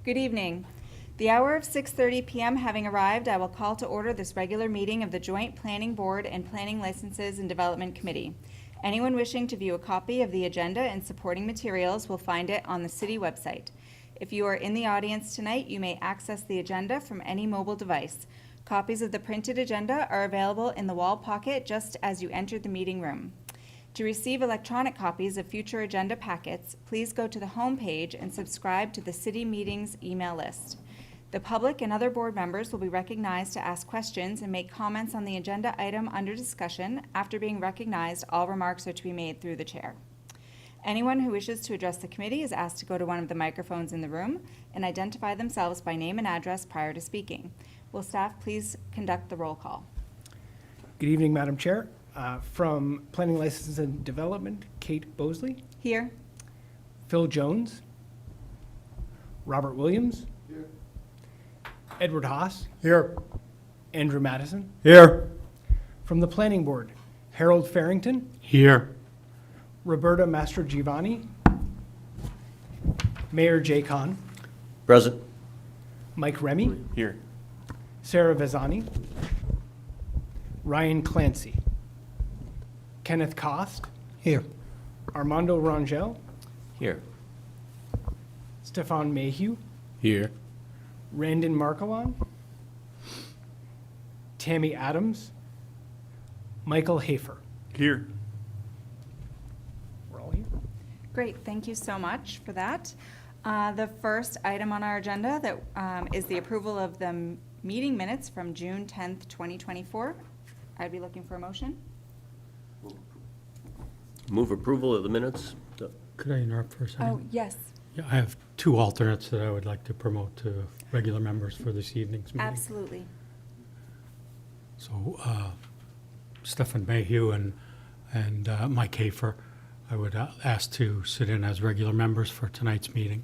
Good evening. The hour of 6:30 p.m. having arrived, I will call to order this regular meeting of the Joint Planning Board and Planning Licenses and Development Committee. Anyone wishing to view a copy of the agenda and supporting materials will find it on the city website. If you are in the audience tonight, you may access the agenda from any mobile device. Copies of the printed agenda are available in the wall pocket just as you enter the meeting room. To receive electronic copies of future agenda packets, please go to the home page and subscribe to the city meetings email list. The public and other board members will be recognized to ask questions and make comments on the agenda item under discussion. After being recognized, all remarks are to be made through the chair. Anyone who wishes to address the committee is asked to go to one of the microphones in the room and identify themselves by name and address prior to speaking. Will staff please conduct the roll call? Good evening, Madam Chair. From Planning Licenses and Development, Kate Bosley. Here. Phil Jones. Robert Williams. Here. Edward Haas. Here. Andrew Madison. Here. From the Planning Board, Harold Farrington. Here. Roberta Mastrogiovanni. Mayor Jay Kahn. Present. Mike Remy. Here. Sarah Vezani. Ryan Clancy. Kenneth Kost. Here. Armando Rangel. Here. Stefan Mayhew. Here. Randon Markelon. Tammy Adams. Michael Hafer. Here. We're all here. Great, thank you so much for that. The first item on our agenda that is the approval of the meeting minutes from June 10th, 2024. I'd be looking for a motion. Move approval of the minutes. Could I interrupt for a second? Oh, yes, Yeah, I have two alternates that I would like to promote to regular members for this evening's meeting. absolutely. So Stefan Mayhew and Mike Hafer, I would ask to sit in as regular members for tonight's meeting.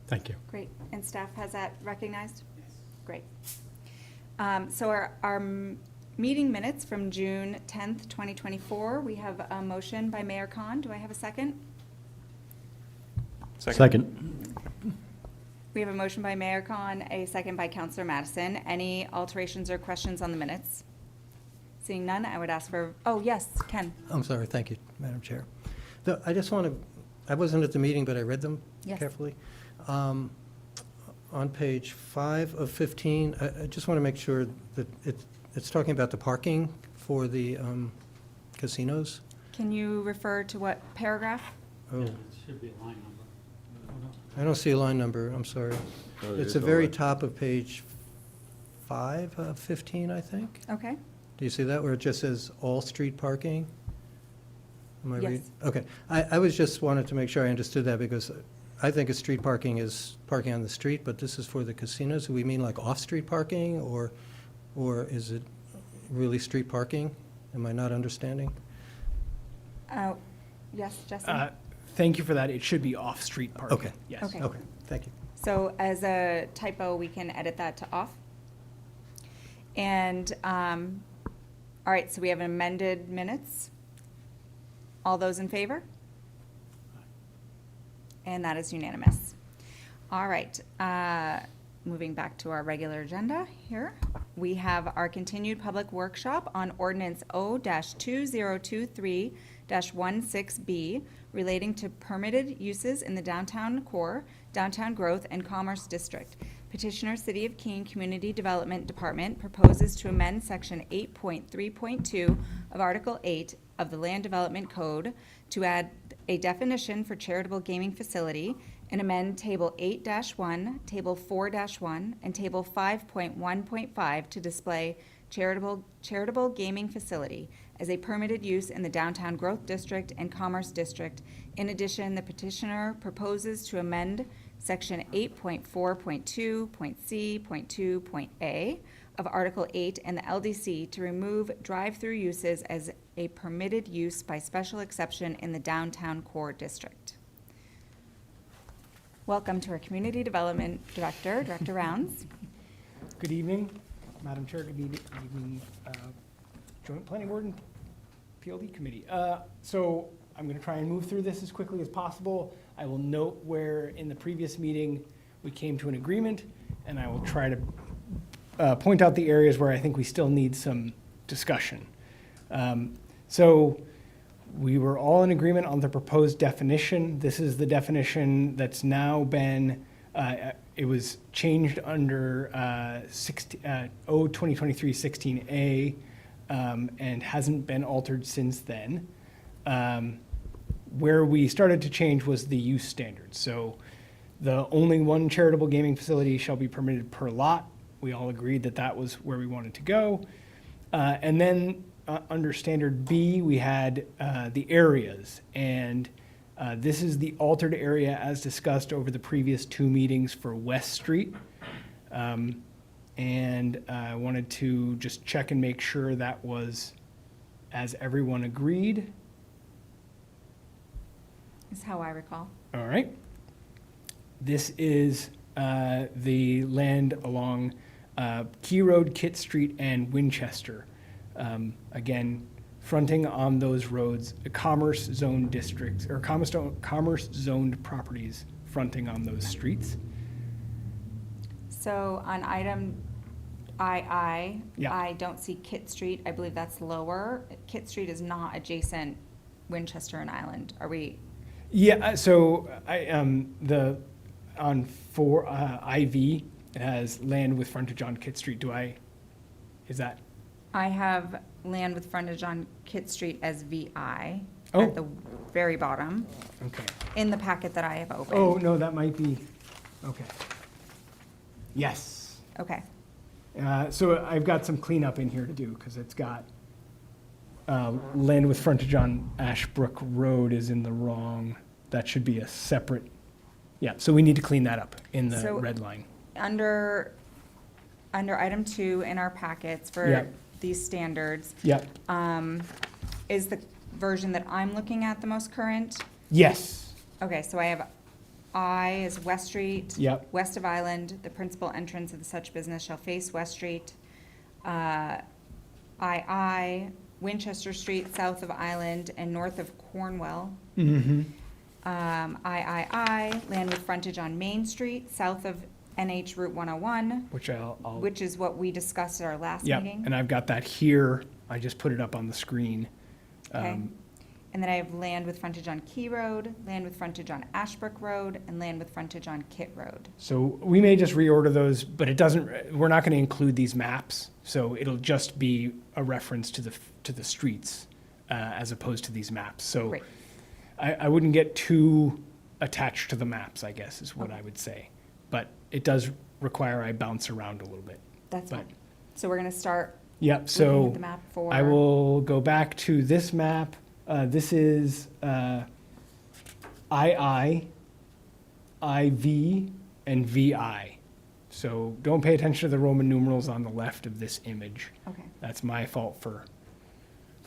Thank you. Great, and staff has that recognized? Yes. Great. So our meeting minutes from June 10th, 2024, we have a motion by Mayor Kahn. Do I have a second? Second. We have a motion by Mayor Kahn, a second by Councillor Madison. Any alterations or questions on the minutes? Seeing none, I would ask for, oh, yes, Ken. I'm sorry, thank you, Madam Chair. I just want to, I wasn't at the meeting, but I read them Yes. carefully. On page 5 of 15, I just want to make sure that it's talking about the parking for the casinos. Can you refer to what paragraph? Oh, It should be a line number. I don't see a line number, I'm sorry. Oh, It's there's the no very line. top of page 5 of 15, I think. Okay. Do you see that, where it just says all street parking? Am I Yes. reading? Okay. I was just wanted to make sure I understood that, because I think a street parking is parking on the street, but this is for the casinos. Do we mean like off-street parking, or is it really street parking? Am I not understanding? Yes, Jesse? Thank you for that. It should be off-street parking. Okay. Yes. Okay. Okay, thank you. So as a typo, we can edit that to off. And, all right, so we have amended minutes. All those in favor? And that is unanimous. All right, moving back to our regular agenda here. We have our continued public workshop on ordinance O-2023-16B relating to permitted uses in the downtown core, downtown growth, and commerce district. Petitioner City of Keene Community Development Department proposes to amend section 8.3.2 of Article 8 of the Land Development Code to add a definition for charitable gaming facility and amend Table 8-1, Table 4-1, and Table 5.1.5 to display charitable gaming facility as a permitted use in the downtown growth district and commerce district. In addition, the petitioner proposes to amend section 8.4.2.c.2.a of Article 8 and the LDC to remove drive-through uses as a permitted use by special exception in the downtown core district. Welcome to our Community Development Director, Director Rounds. Good evening, Madam Chair. Good evening, Joint Planning Board and PLD Committee. So I'm going to try and move through this as quickly as possible. I will note where in the previous meeting we came to an agreement, and I will try to point out the areas where I think we still need some discussion. So we were all in agreement on the proposed definition. This is the definition that's now been, it was changed under 2023 16A, and hasn't been altered since then. Where we started to change was the use standards. So the only one charitable gaming facility shall be permitted per lot. We all agreed that that was where we wanted to go. And then under standard B, we had the areas. And this is the altered area as discussed over the previous two meetings for West Street. And I wanted to just check and make sure that was as everyone agreed. Is how I recall. All right. This is the land along Key Road, Kit Street, and Winchester. Again, fronting on those roads, commerce zone districts, or commerce zoned properties fronting on those streets. So on item II, Yeah. I don't see Kit Street. I believe that's lower. Kit Street is not adjacent Winchester and Island. Are we, Yeah, so on IV, it has land with frontage on Kit Street. Is that? I have land with frontage on Kit Street as VI Oh. at the very bottom Okay. in the packet that I have open. Oh, no, that might be, okay. Yes. Okay. So I've got some cleanup in here to do, because it's got, land with frontage on Ashbrook Road is in the wrong, that should be a separate, yeah, so we need to clean that up in the So- red line. Under item 2 in our packets for Yep. these standards, Yep, is the version that I'm looking at the most current? yes, Okay, so I have I is West Street. Yep. West of Island, the principal entrance of the such business shall face West Street. II, Winchester Street, south of Island and north of Cornwell. mm-hmm, III, land with frontage on Main Street, south of NH Route 101, which I'll, which is what we discussed at our last yeah, meeting. and I've got that here, I just put it up on the screen. Okay. Um, And then I have land with frontage on Key Road, land with frontage on Ashbrook Road, and land with frontage on Kit Road. So we may just reorder those, but it doesn't, we're not gonna include these maps, so it'll just be a reference to the streets, as opposed to these maps, so. Great. I wouldn't get too attached to the maps, I guess, is what I would say. But it does require I bounce around a little bit. That's But- fine. So we're gonna start Yep, looking so at the map for. I will go back to this map. This is II, IV, and VI. So don't pay attention to the Roman numerals on the left of this image. Okay. That's my fault for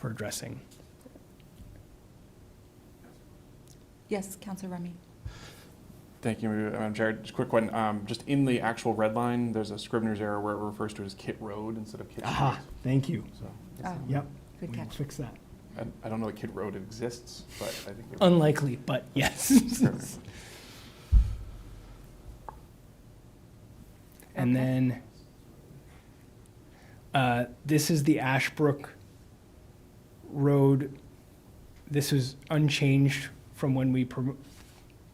addressing. Yes, Counselor Remy. Thank you, Madam Chair. Just a quick one. Just in the actual red line, there's a Scrivener's error where it refers to as Kit Road instead of Kit Aha, Street. thank you. So Oh, Yep. good we will catch. Fix that. I don't know that Kit Road exists, but I think. Unlikely, but yes. Perfect. And Okay. then, this is the Ashbrook Road. This is unchanged from when we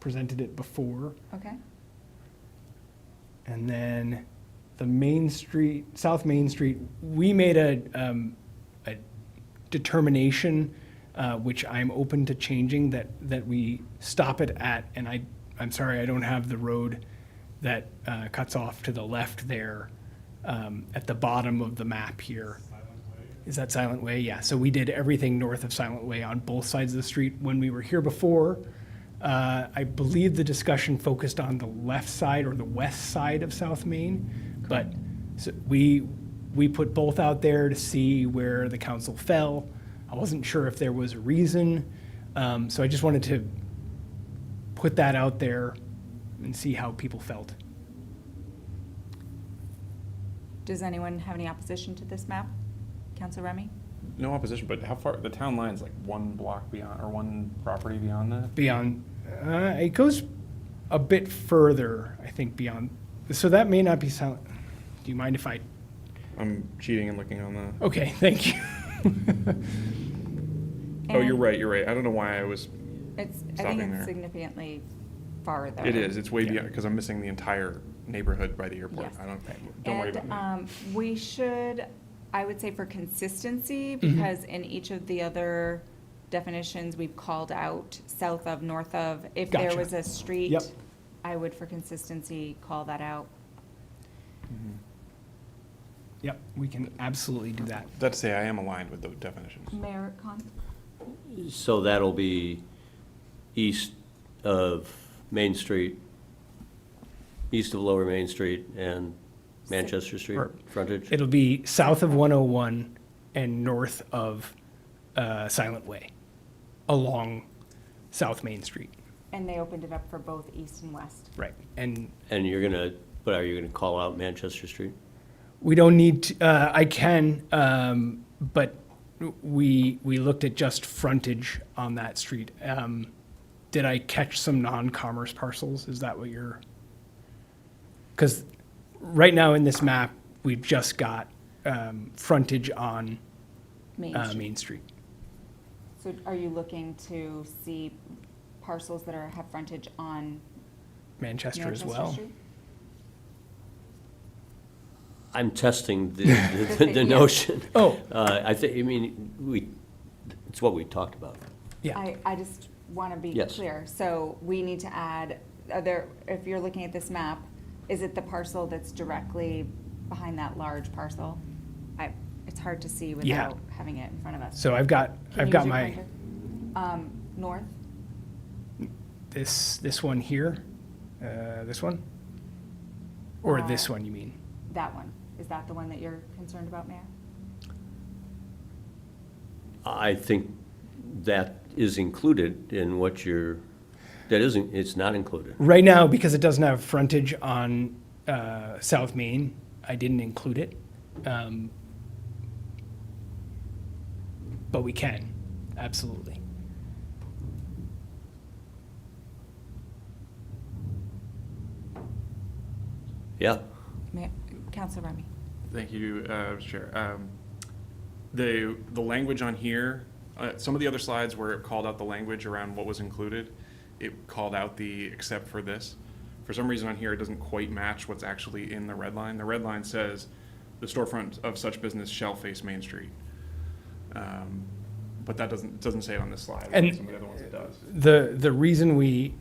presented it before. Okay. And then the Main Street, South Main Street, we made a determination, which I'm open to changing, that we stop it at, and I'm sorry, I don't have the road that cuts off to the left there, at the bottom of the map here. Is that Silent Way? Yeah, so we did everything north of Silent Way on both sides of the street. When we were here before, I believe the discussion focused on the left side or the west side of South Main, but so we put both out there to see where the council fell. I wasn't sure if there was a reason, so I just wanted to put that out there and see how people felt. Does anyone have any opposition to this map? Counselor Remy? No opposition, but how far, the town line's like one block beyond, or one property beyond that? Beyond, it goes a bit further, I think, beyond, so that may not be silent. Do you mind if I, I'm cheating and looking on the, okay, thank you. oh, you're And right, you're right. I don't know why I was, I think stopping it's there. significantly farther. it is, it's way Yeah. beyond, because I'm missing the entire neighborhood by the airport. Yes. I don't worry about me. We should, I would say for consistency, Mm-hmm. because in each of the other definitions, we've called out south of, north of. If there Gotcha. was a street, Yep. I would, for consistency, call that out. Yep, we can absolutely do that. That's to say, I am aligned with the definitions. Mayor Con? So that'll be east of Main Street, east of Lower Main Street and Manchester Street Or- frontage? It'll be south of 101 and north of Silent Way, along South Main Street, And they opened it up for both east and west. right? And And you're gonna, but are you gonna call out Manchester Street? we don't need to, I can, but we looked at just frontage on that street. Did I catch some non-commerce parcels? Is that what you're? Because right now in this map, we've just got frontage on Main Street. Main Street. So are you looking to see parcels that have frontage on Manchester as Manchester well. Street? I'm testing the Yeah. notion. Oh, I think, I mean, it's what we talked about. yeah. I just want to be Yes. clear. So we need to add, if you're looking at this map, is it the parcel that's directly behind that large parcel? It's hard to see Yeah. without having it in front of us. So I've got Can I've you got use your my pointer? North? this one here, this one, or this Uh, one you mean? That one. Is that the one that you're concerned about, Mayor? I think that is included in what that isn't, it's not included. Right now, because it doesn't have frontage on South Main, I didn't include it. But we can, absolutely. Yeah, Councilor Remy? Thank you, Mr. Chair. The language on here, some of the other slides where it called out the language around what was included, it called out the except for this. For some reason on here, it doesn't quite match what's actually in the red line. The red line says, the storefront of such business shall face Main Street. But that doesn't say it on this slide. And Some of the other ones it does. The reason we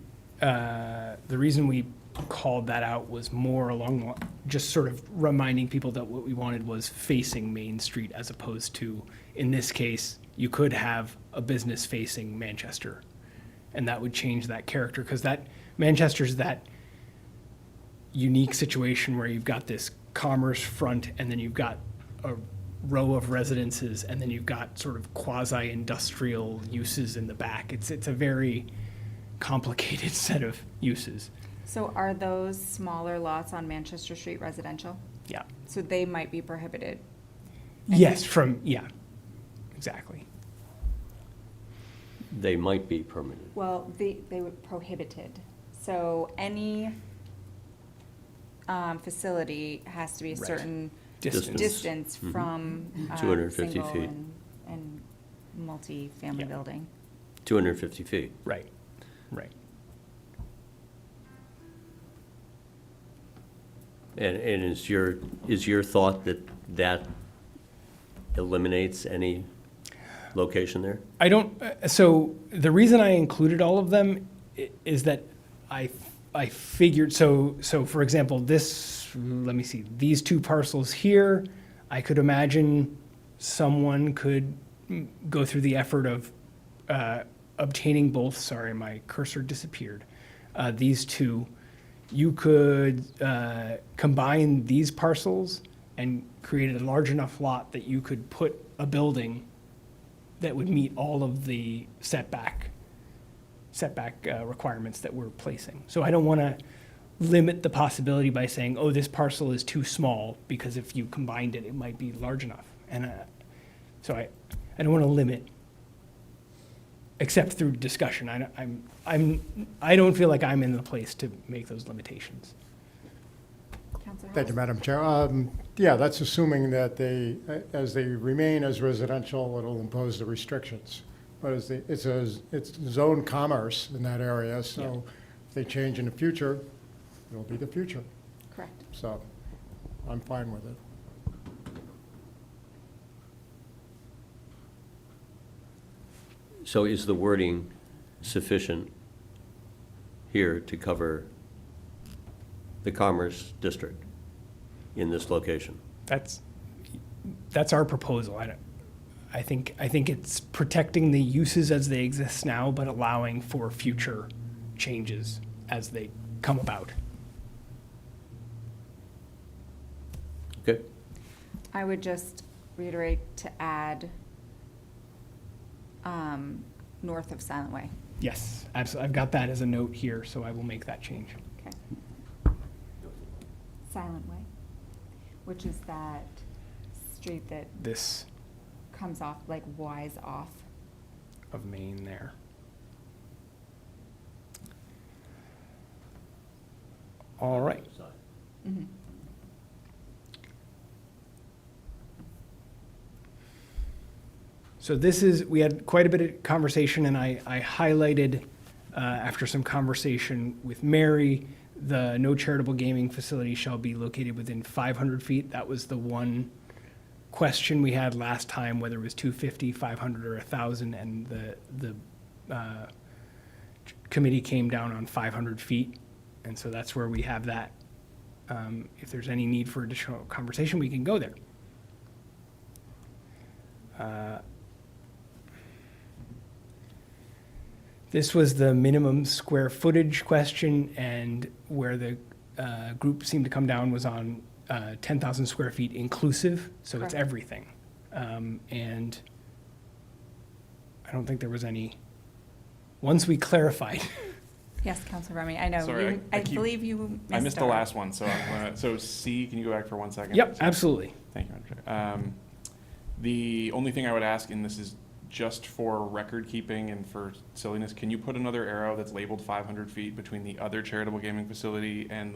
called that out was more along just sort of reminding people that what we wanted was facing Main Street as opposed to, in this case, you could have a business facing Manchester. And that would change that character because that Manchester's that unique situation where you've got this commerce front and then you've got a row of residences and then you've got sort of quasi-industrial uses in the back. It's a very complicated set of uses. So are those smaller lots on Manchester Street residential? Yeah. So they might be prohibited? Yes, yeah, exactly. they might be permitted. Well, they were prohibited. So any facility has to be a Right. certain Distance. distance Mhm. from 250 single feet. and multi-family Yeah. building. 250 feet. Right, right. And is your thought that eliminates any location there? I don't, so the reason I included all of them is that I figured, so for example, let me see, these two parcels here, I could imagine someone could go through the effort of obtaining both, sorry, my cursor disappeared, these two. You could combine these parcels and create a large enough lot that you could put a building that would meet all of the setback requirements that we're placing. So I don't want to limit the possibility by saying, oh, this parcel is too small, because if you combined it, it might be large enough. And so I don't want to limit except through discussion. I don't feel like I'm in the place to make those limitations. Counselor Thank you, House? Madam Chair. Yeah, that's assuming that they, as they remain as residential, it'll impose the restrictions. But it's zone commerce in that area, so if they change in the future, it'll be the future. Correct. So I'm fine with it. So is the wording sufficient here to cover the Commerce District in this location? That's our proposal. I think it's protecting the uses as they exist now, but allowing for future changes as they come about. Okay, I would just reiterate to add north of Silent Way. Yes, absolutely. I've got that as a note here, so I will make that change. Okay. Silent Way, which is that street that This comes off, like Y's off. of Maine there. All right. Mhm. So this is, we had quite a bit of conversation, and I highlighted, after some conversation with Mary, the no charitable gaming facility shall be located within 500 feet. That was the one question we had last time, whether it was 250, 500, or 1,000, and the committee came down on 500 feet. And so that's where we have that. If there's any need for additional conversation, we can go there. This was the minimum square footage question, and where the group seemed to come down was on 10,000 square feet inclusive, so it's Correct. everything. And I don't think there was any, once we clarified, Yes, Counselor Remy, I know. Sorry, You- I I keep- believe you I missed the our- last one, so so C, can you go back for 1 second? yep, absolutely. Thank you, Madam Chair. The only thing I would ask, and this is just for record keeping and for silliness, can you put another arrow that's labeled 500 feet between the other charitable gaming facility and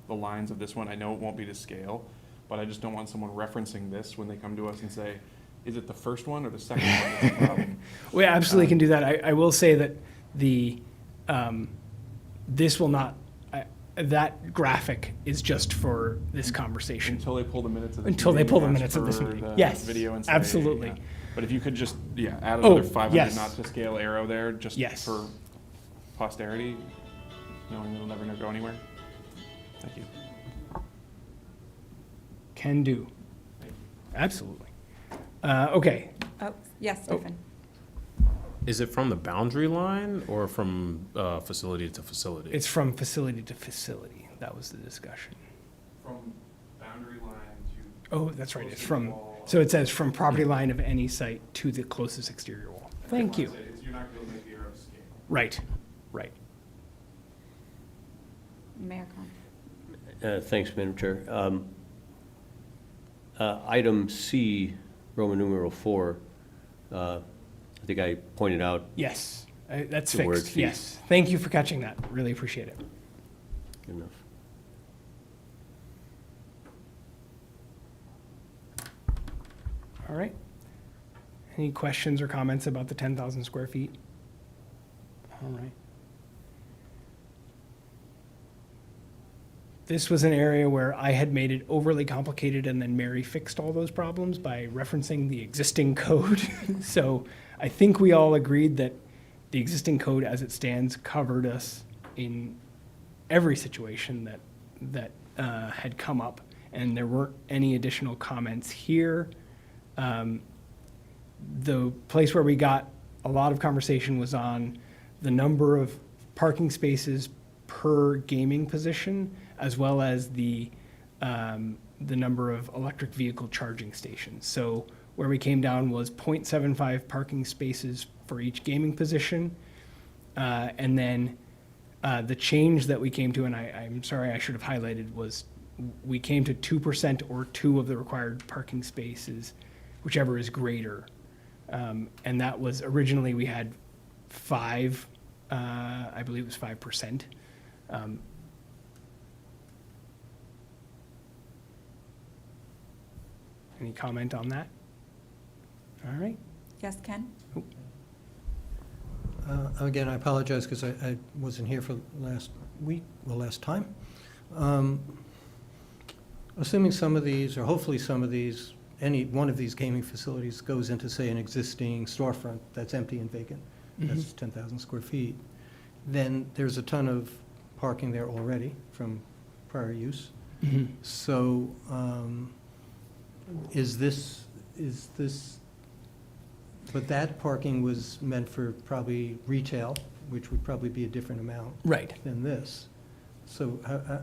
the lines of this one? I know it won't be to scale, but I just don't want someone referencing this when they come to us and say, is it the first one or the second one that's the problem? We absolutely can do that. I will say that the, this will not, that graphic is just for this conversation. Until they pull the minutes of this Until they meeting pull the and minutes ask of this for meeting. the Yes, Video and say, absolutely. yeah. But if you could just, add Oh, another 500 yes. not to scale arrow there, just Yes. for posterity, knowing it'll never go anywhere. Thank you. Can do. Absolutely. Okay, Oh, yes, Stephen. Is it from the boundary line or from facility to facility? it's from facility to facility. That was the discussion. From boundary line Oh, that's right, it's from, wall. so it says from property line of any site to the closest exterior wall. Thank you. You're not going to make the arrow scale. Right, right. Mayor Con. thanks, Madam Chair. Item C, Roman numeral 4, I think I pointed out, Yes, that's The word fixed, feet. yes. Thank you for catching that. Really appreciate it. good enough. All right. Any questions or comments about the 10,000 square feet? All right. This was an area where I had made it overly complicated, and then Mary fixed all those problems by referencing the existing code. So I think we all agreed that the existing code as it stands covered us in every situation that had come up, and there weren't any additional comments here. The place where we got a lot of conversation was on the number of parking spaces per gaming position, as well as the number of electric vehicle charging stations. So where we came down was 0.75 parking spaces for each gaming position. And then the change that we came to, and I'm sorry, I should have highlighted, was we came to 2% or 2 of the required parking spaces, whichever is greater. And that was, originally we had I believe it was 5%. Any comment on that? All right. Yes, Ken? Again, I apologize because I wasn't here for last week, well, last time. Assuming some of these, or hopefully some of these, any one of these gaming facilities goes into, say, an existing storefront that's empty and vacant, that's 10,000 square feet, then there's a ton of parking there already from prior use. So is this, but that parking was meant for probably retail, which would probably be a different amount Right. than this. So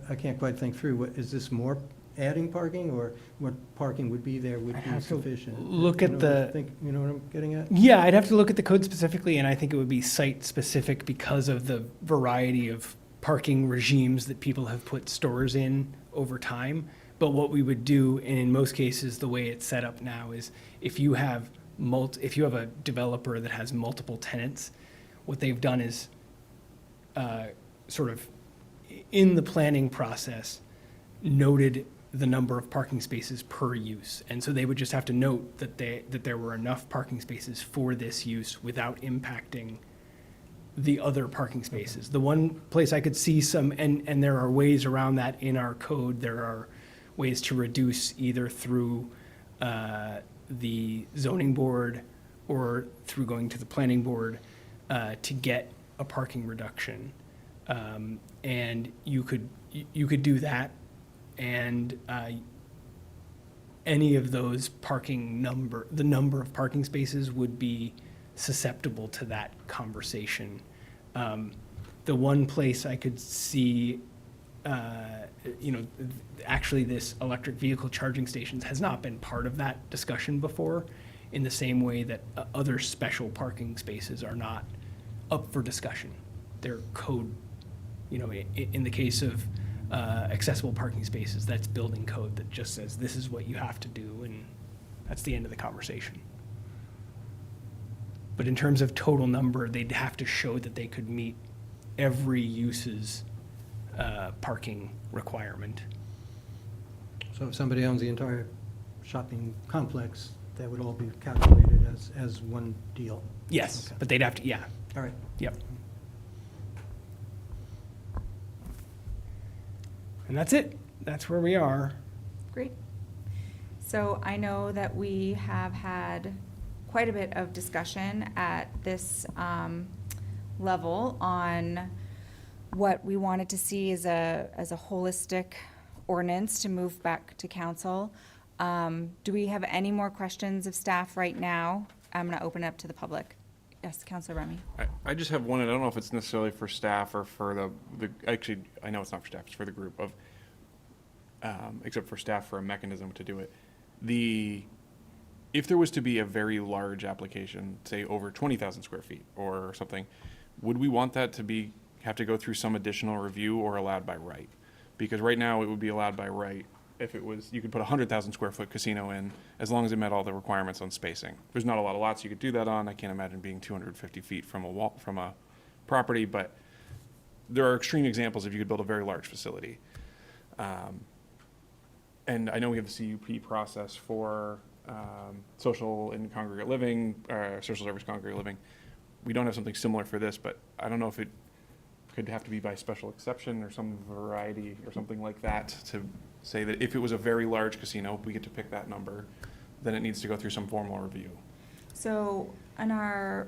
I can't quite think through, what, is this more adding parking, or what parking would be there would I'd be have to sufficient? look You at know, the- You know what I'm getting at? Yeah, I'd have to look at the code specifically, and I think it would be site-specific because of the variety of parking regimes that people have put stores in over time. But what we would do, and in most cases, the way it's set up now is if you have a developer that has multiple tenants, what they've done is sort of in the planning process noted the number of parking spaces per use. And so they would just have to note that there were enough parking spaces for this use without impacting the other parking spaces. The one place I could see some, and there are ways around that in our code, there are ways to reduce either through the zoning board or through going to the planning board to get a parking reduction. And you could do that, and any of those the number of parking spaces would be susceptible to that conversation. The one place I could see, actually this electric vehicle charging stations has not been part of that discussion before, in the same way that other special parking spaces are not up for discussion. They're code, in the case of accessible parking spaces, that's building code that just says this is what you have to do, and that's the end of the conversation. But in terms of total number, they'd have to show that they could meet every use's parking requirement. So if somebody owns the entire shopping complex, that would all be calculated as one deal? Yes, Okay. but they'd have to, yeah, All right. yep. And that's it. That's where we are. Great. So I know that we have had quite a bit of discussion at this level on what we wanted to see as a holistic ordinance to move back to council. Do we have any more questions of staff right now? I'm going to open it up to the public. Yes, Councilor Remy. I just have one, and I don't know if it's necessarily for staff or for actually, I know it's not for staff, it's for the group of, except for staff for a mechanism to do it. If there was to be a very large application, say over 20,000 square feet or something, would we want that to have to go through some additional review or allowed by right? Because right now it would be allowed by right if it was, you could put a 100,000 square foot casino in as long as it met all the requirements on spacing. There's not a lot of lots you could do that on. I can't imagine being 250 feet from a property, but there are extreme examples if you could build a very large facility. And I know we have the CUP process for social and congregate living, social service congregate living. We don't have something similar for this, but I don't know if it could have to be by special exception or some variety or something like that to say that if it was a very large casino, we get to pick that number, then it needs to go through some formal review. So in our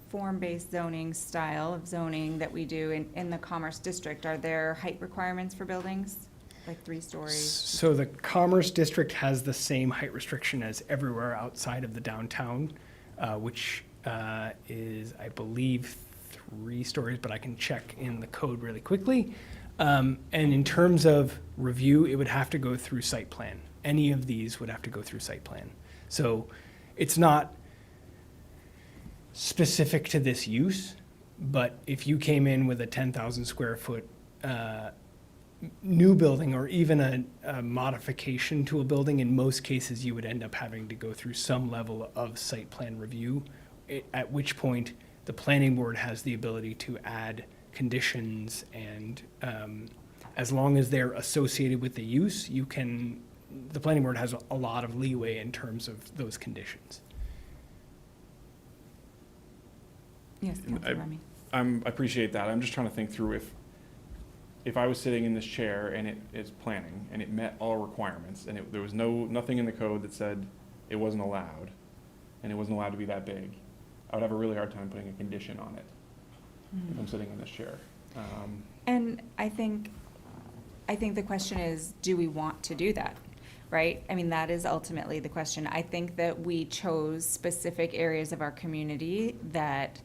form-based zoning style of zoning that we do in the Commerce District, are there height requirements for buildings, like 3 stories? So the Commerce District has the same height restriction as everywhere outside of the downtown, which is, I believe, 3 stories, but I can check in the code really quickly. And in terms of review, it would have to go through site plan. Any of these would have to go through site plan. So it's not specific to this use, but if you came in with a 10,000 square foot new building or even a modification to a building, in most cases, you would end up having to go through some level of site plan review at which point the planning board has the ability to add conditions, and as long as they're associated with the use, the planning board has a lot of leeway in terms of those conditions. Yes, Councilor Remy. I appreciate that. I'm just trying to think through if I was sitting in this chair and it is planning and it met all requirements and there was nothing in the code that said it wasn't allowed and it wasn't allowed to be that big, I would have a really hard time putting a condition on it if I'm sitting in this chair. And I think the question is, do we want to do that? Right? I mean, that is ultimately the question. I think that we chose specific areas of our community that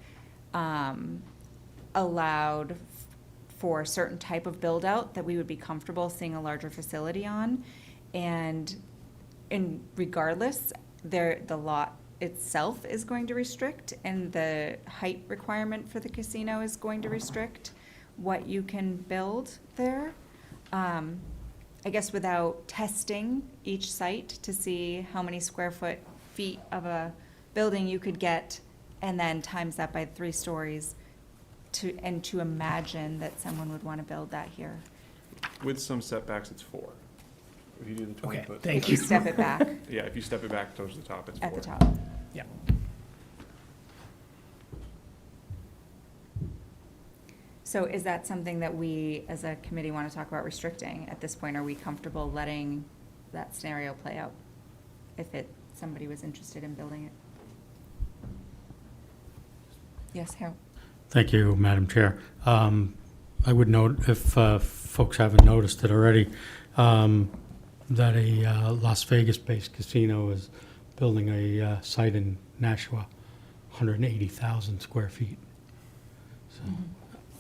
allowed for a certain type of build out that we would be comfortable seeing a larger facility on. And regardless, the lot itself is going to restrict, and the height requirement for the casino is going to restrict what you can build there. I guess without testing each site to see how many feet of a building you could get, and then times that by 3 stories, to imagine that someone would want to build that here. With some setbacks, it's 4. If you do the 20 Okay, foot. thank If you step it back Yeah, if you step it back towards the top, it's 4. at the top. Yeah. So is that something that we, as a committee, want to talk about restricting at this point? Are we comfortable letting that scenario play out if somebody was interested in building it? Yes, Harold? Thank you, Madam Chair. I would note, if folks haven't noticed it already, that a Las Vegas-based casino is building a site in Nashua, 180,000 square feet. So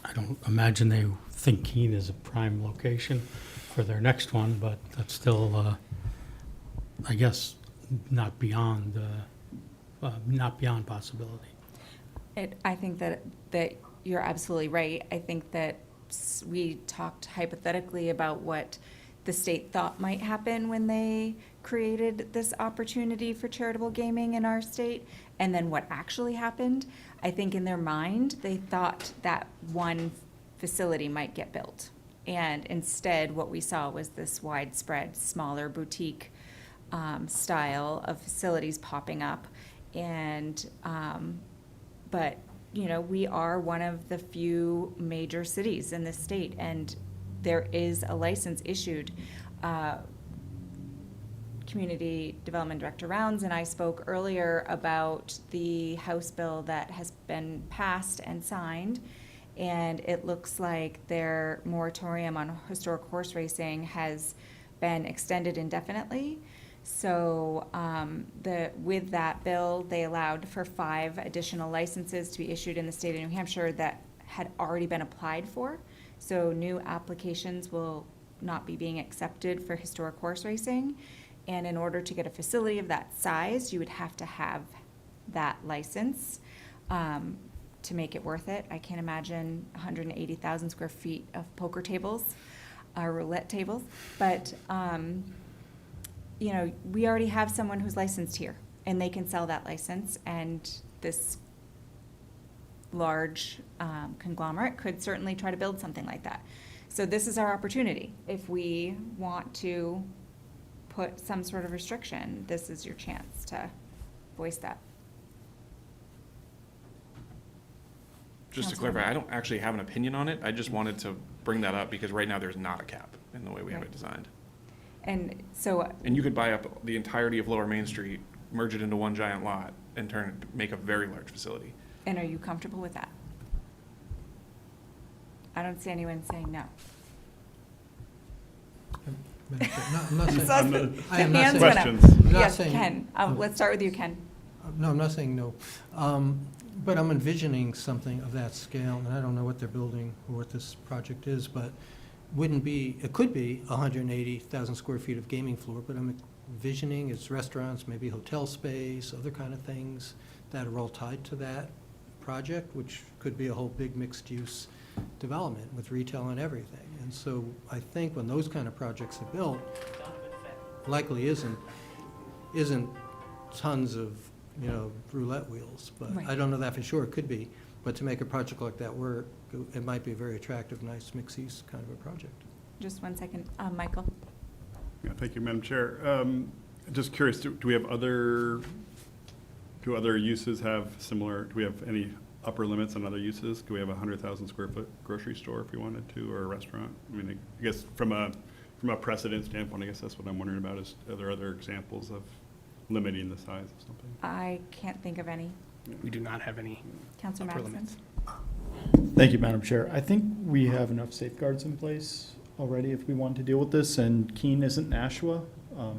I don't imagine they think Keene is a prime location for their next one, but that's still, I guess, not beyond possibility. I think that you're absolutely right. I think that we talked hypothetically about what the state thought might happen when they created this opportunity for charitable gaming in our state, and then what actually happened. I think in their mind, they thought that one facility might get built. And instead, what we saw was this widespread, smaller boutique style of facilities popping up. And, but, you know, we are one of the few major cities in this state, and there is a license issued. Community Development Director Rounds and I spoke earlier about the House bill that has been passed and signed, and it looks like their moratorium on historic horse racing has been extended indefinitely. So with that bill, they allowed for 5 additional licenses to be issued in the state of New Hampshire that had already been applied for. So new applications will not be being accepted for historic horse racing. And in order to get a facility of that size, you would have to have that license to make it worth it. I can't imagine 180,000 square feet of poker tables, roulette tables. But, you know, we already have someone who's licensed here, and they can sell that license. And this large conglomerate could certainly try to build something like that. So this is our opportunity. If we want to put some sort of restriction, this is your chance to voice that. Just to Councilor. clarify, I don't actually have an opinion on it. I just wanted to bring that up because right now there's not a cap in the way we have it Right. designed. And so, And you could buy up the entirety of Lower Main Street, merge it into one giant lot, and make a very large facility. and are you comfortable with that? I don't see anyone saying no. Madam Chair, no, I'm not saying, So the I am not hands saying- went up. I'm not Yes, saying- Ken, let's start with you, Ken. no, I'm not saying no. But I'm envisioning something of that scale, and I don't know what they're building or what this project is, but it could be 180,000 square feet of gaming floor, but I'm envisioning it's restaurants, maybe hotel space, other kind of things that are all tied to that project, which could be a whole big mixed-use development with retail and everything. And so I think when those kind of projects are built, likely isn't tons of roulette wheels. But Right. I don't know that for sure, it could be. But to make a project like that work, it might be a very attractive, nice mixed-use kind of a project. Just one second. Michael? Yeah, thank you, Madam Chair. Just curious, do we have do other uses have similar, do we have any upper limits on other uses? Do we have a 100,000 square foot grocery store if we wanted to, or a restaurant? I mean, I guess from a precedent standpoint, I guess that's what I'm wondering about, is are there other examples of limiting the size of something? I can't think of any. We do not have any Counselor upper Madison? limits. Thank you, Madam Chair. I think we have enough safeguards in place already if we want to deal with this, and Keene isn't Nashua.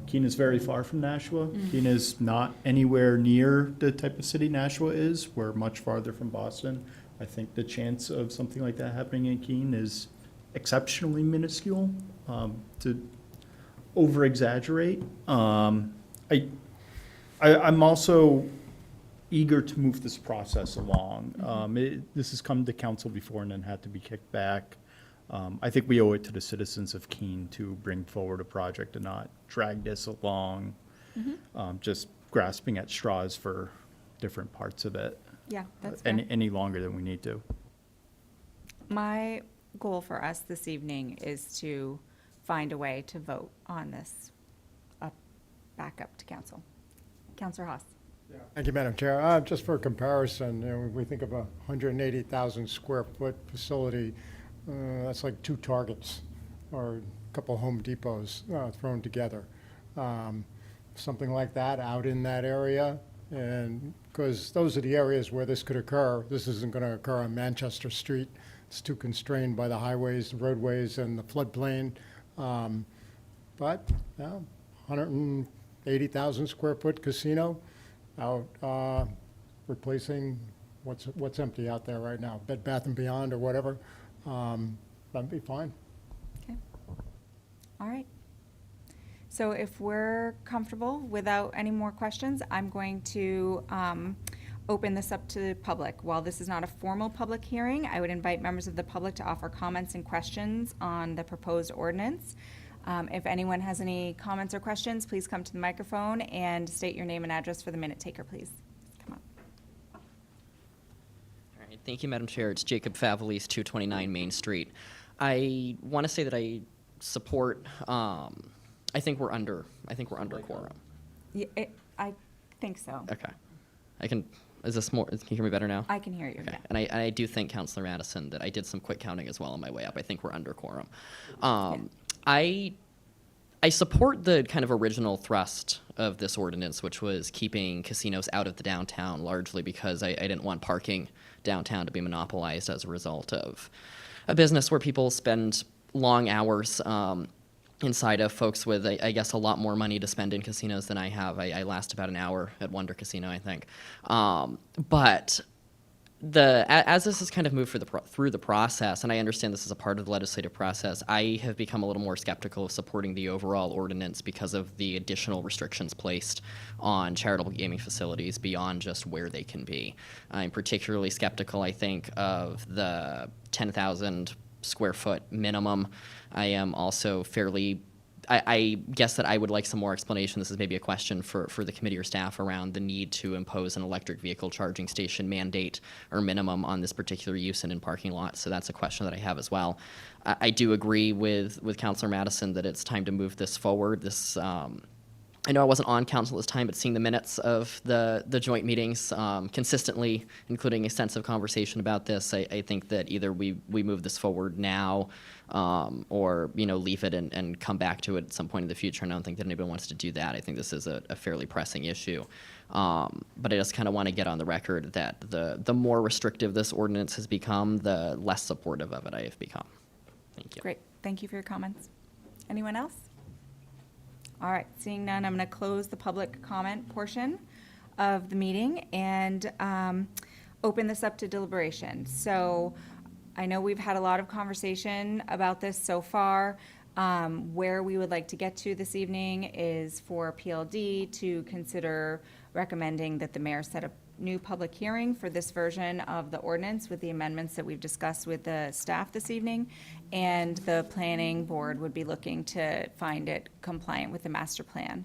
Keene is very far from Nashua. Keene is not anywhere near the type of city Nashua is. We're much farther from Boston. I think the chance of something like that happening in Keene is exceptionally minuscule, to over-exaggerate. I'm also eager to move this process along. This has come to council before and then had to be kicked back. I think we owe it to the citizens of Keene to bring forward a project and not drag this along, just grasping at straws for different parts of it Yeah, that's fair. any longer than we need to. My goal for us this evening is to find a way to vote on this back up to council. Counselor Haas? Thank you, Madam Chair. Just for comparison, when we think of a 180,000 square foot facility, that's like 2 Targets or a couple Home Depots thrown together. Something like that out in that area, and because those are the areas where this could occur. This isn't going to occur on Manchester Street. It's too constrained by the highways, the roadways, and the floodplain. But 180,000 square foot casino out replacing what's empty out there right now, Bed Bath & Beyond or whatever. That'd be fine. Okay. All right. So if we're comfortable without any more questions, I'm going to open this up to the public. While this is not a formal public hearing, I would invite members of the public to offer comments and questions on the proposed ordinance. If anyone has any comments or questions, please come to the microphone and state your name and address for the minute taker, please. Come on. All right, thank you, Madam Chair. It's Jacob Favelis, 229 Main Street. I want to say that I support, I think we're under quorum. Yeah, I think so. Okay. Is this more, can you hear me better now? I can hear you, Okay. yeah. And I do think, Councilor Madison, that I did some quick counting as well on my way up. I think we're under quorum. I support the kind of original thrust of this ordinance, which was keeping casinos out of the downtown, largely because I didn't want parking downtown to be monopolized as a result of a business where people spend long hours inside of, folks with, I guess, a lot more money to spend in casinos than I have. I last about an hour at Wonder Casino, I think. But as this has kind of moved through the process, and I understand this is a part of the legislative process, I have become a little more skeptical of supporting the overall ordinance because of the additional restrictions placed on charitable gaming facilities beyond just where they can be. I'm particularly skeptical, I think, of the 10,000 square foot minimum. I am also I guess that I would like some more explanation. This is maybe a question for the committee or staff around the need to impose an electric vehicle charging station mandate or minimum on this particular use and in parking lots. So that's a question that I have as well. I do agree with Councilor Madison that it's time to move this forward. I know I wasn't on council this time, but seeing the minutes of the joint meetings consistently, including extensive conversation about this, I think that either we move this forward now or leave it and come back to it at some point in the future. And I don't think that anybody wants to do that. I think this is a fairly pressing issue. But I just kind of want to get on the record that the more restrictive this ordinance has become, the less supportive of it I have become. Thank you. Great. Thank you for your comments. Anyone else? All right, seeing none, I'm going to close the public comment portion of the meeting and open this up to deliberation. So I know we've had a lot of conversation about this so far. Where we would like to get to this evening is for PLD to consider recommending that the mayor set a new public hearing for this version of the ordinance with the amendments that we've discussed with the staff this evening. And the planning board would be looking to find it compliant with the master plan.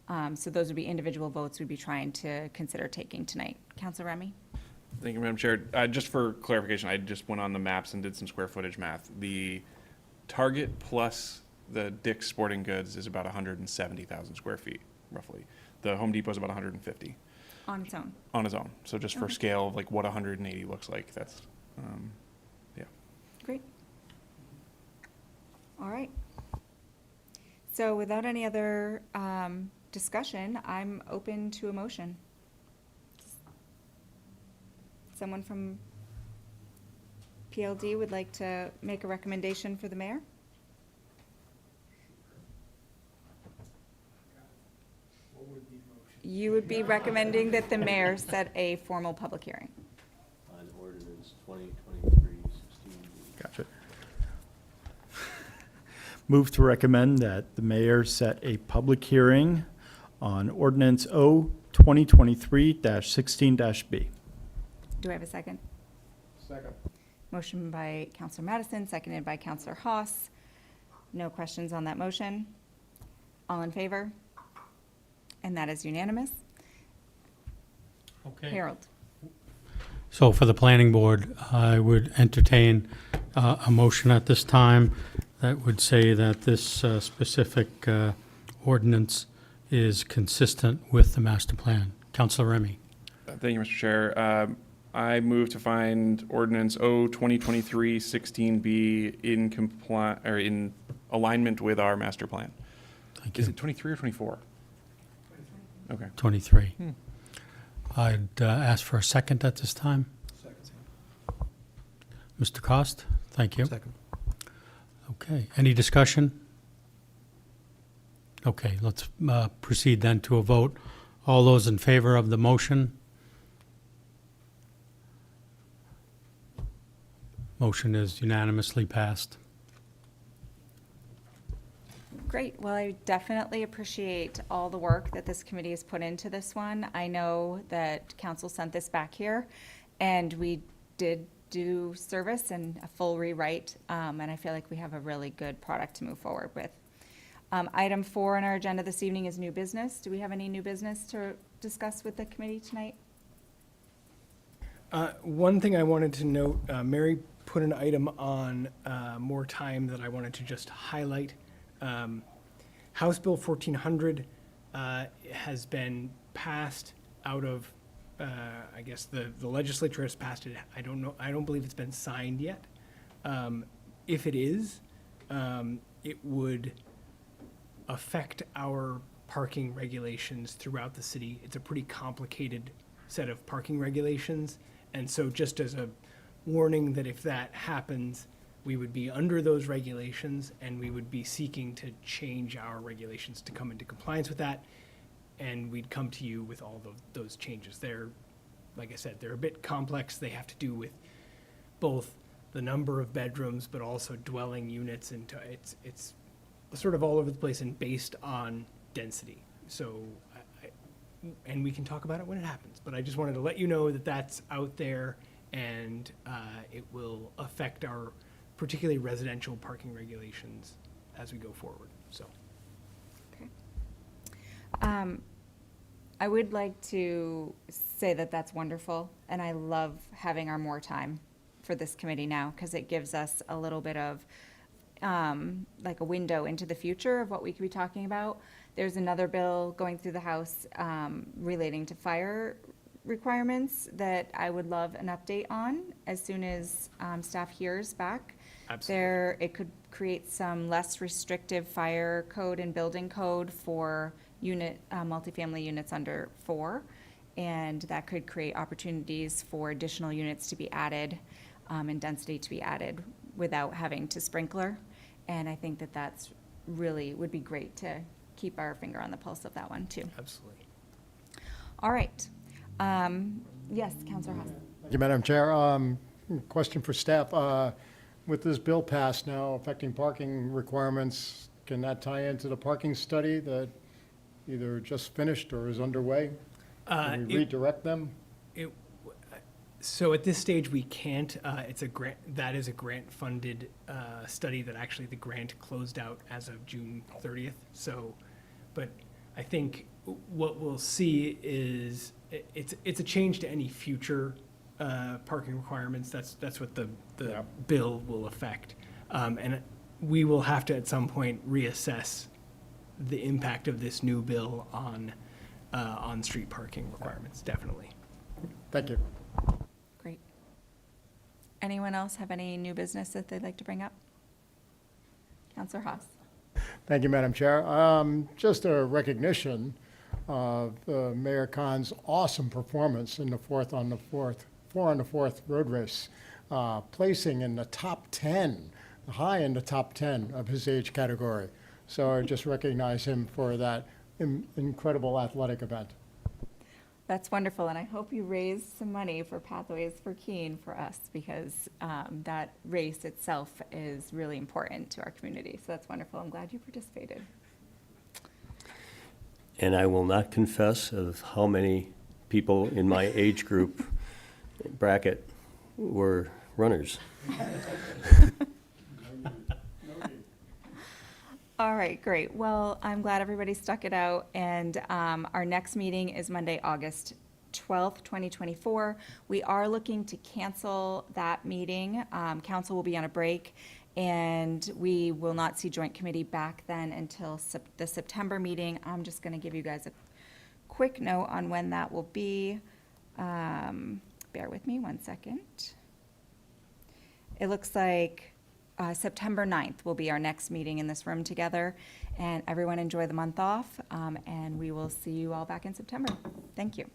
So those would be individual votes we'd be trying to consider taking tonight. Councilor Remy? Thank you, Madam Chair. Just for clarification, I just went on the maps and did some square footage math. The Target plus the Dick's Sporting Goods is about 170,000 square feet, roughly. The Home Depot is about 150 On its own. on its own. So just for Okay. scale of like what 180 looks like, that's, yeah. Great. All right. So without any other discussion, I'm open to a motion. Someone from PLD would like to make a recommendation for the mayor? You would be recommending that the mayor set a formal public hearing. On ordinance 2023-16. Gotcha. Move to recommend that the mayor set a public hearing on ordinance O 2023-16-B. Do I have a second? Second. Motion by Counselor Madison, seconded by Counselor Haas. No questions on that motion? All in favor? And that is unanimous. Okay. Harold? So for the planning board, I would entertain a motion at this time that would say that this specific ordinance is consistent with the master plan. Councilor Remy. Thank you, Mr. Chair. I move to find ordinance O 2023-16B in alignment with our master plan. Thank Is you. it 23 or 24? Okay. 23. I'd ask for a second at this time. Mr. Cost, thank you. Second. Okay, any discussion? Okay, let's proceed then to a vote. All those in favor of the motion? Motion is unanimously passed. Great. Well, I definitely appreciate all the work that this committee has put into this one. I know that council sent this back here, and we did do service and a full rewrite, and I feel like we have a really good product to move forward with. Item 4 on our agenda this evening is new business. Do we have any new business to discuss with the committee tonight? One thing I wanted to note, Mary put an item on more time that I wanted to just highlight. House Bill 1400 has been passed out of, I guess the legislature has passed it. I don't know, I don't believe it's been signed yet. If it is, it would affect our parking regulations throughout the city. It's a pretty complicated set of parking regulations. And so just as a warning that if that happens, we would be under those regulations and we would be seeking to change our regulations to come into compliance with that. And we'd come to you with all of those changes. They're, like I said, they're a bit complex. They have to do with both the number of bedrooms, but also dwelling units, and it's sort of all over the place and based on density. So, and we can talk about it when it happens, but I just wanted to let you know that that's out there, and it will affect our particularly residential parking regulations as we go forward, so. Okay. I would like to say that that's wonderful, and I love having our more time for this committee now, because it gives us a little bit of like a window into the future of what we could be talking about. There's another bill going through the House relating to fire requirements that I would love an update on as soon as staff hears back. Absolutely. It could create some less restrictive fire code and building code for multifamily units under 4, and that could create opportunities for additional units to be added and density to be added without having to sprinkler. And I think that that's really would be great to keep our finger on the pulse of that one too. Absolutely. All right. Yes, Councilor Haas. Thank you, Madam Chair. Question for staff. With this bill passed now affecting parking requirements, can that tie into the parking study that either just finished or is underway? Can we redirect them? So at this stage, we can't. It's a grant. That is a grant-funded study that actually the grant closed out as of June 30th. So, but I think what we'll see is, it's a change to any future parking requirements. That's what the bill will affect. And we will have to, at some point, reassess the impact of this new bill on street parking requirements, definitely. Thank you. Great. Anyone else have any new business that they'd like to bring up? Counselor Haas. Thank you, Madam Chair. Just a recognition of Mayor Khan's awesome performance in the 4 on the 4th road race, placing in the top 10, high in the top 10 of his age category. So I just recognize him for that incredible athletic event. That's wonderful, and I hope you raise some money for Pathways for Keene for us, because that race itself is really important to our community. So that's wonderful. I'm glad you participated. And I will not confess of how many people in my age group bracket were runners. All right, great. Well, I'm glad everybody stuck it out, and our next meeting is Monday, August 12th, 2024. We are looking to cancel that meeting. Council will be on a break, and we will not see Joint Committee back then until the September meeting. I'm just going to give you guys a quick note on when that will be. Bear with me 1 second. It looks like September 9th will be our next meeting in this room together. And everyone enjoy the month off, and we will see you all back in September. Thank you.